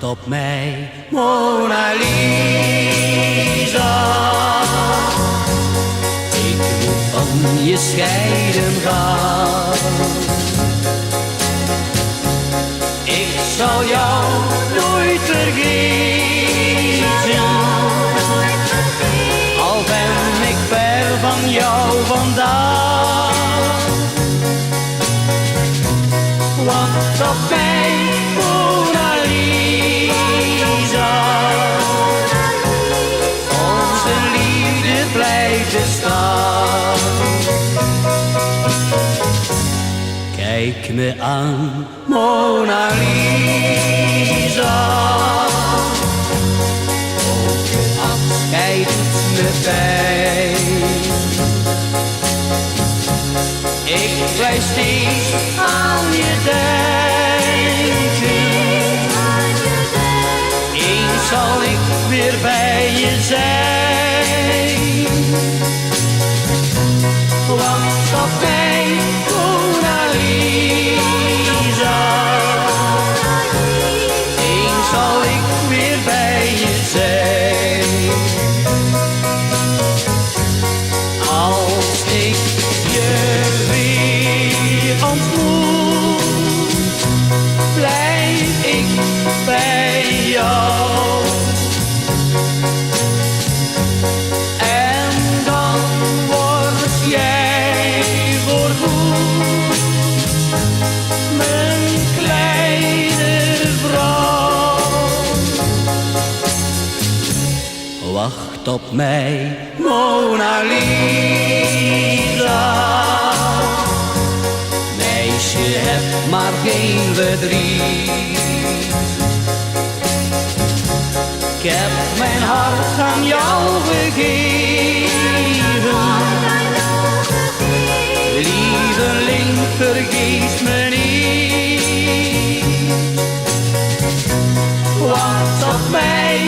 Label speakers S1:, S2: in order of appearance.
S1: op mij, Mona Lisa. Ik moet van je scheiden gaan. Ik zal jou nooit vergeten, al ben ik ver van jou vandaan. Wacht op mij, Mona Lisa. Onze liefde blijft bestaan. Kijk me aan, Mona Lisa. Ook je afscheid doet me pijn. Ik blijf steeds aan je denken. Eens zal ik weer bij je zijn. Wacht op mij, Mona Lisa. Eens zal ik weer bij je zijn. Als ik je weer ontmoet, blijf ik bij jou. En dan word jij voorgoed mijn kleine vrouw. Wacht op mij, Mona Lisa. Meisje, heb maar geen verdriet. Ik heb mijn hart aan jou gegeven. Lieveling, vergeet me niet. Wacht op mij,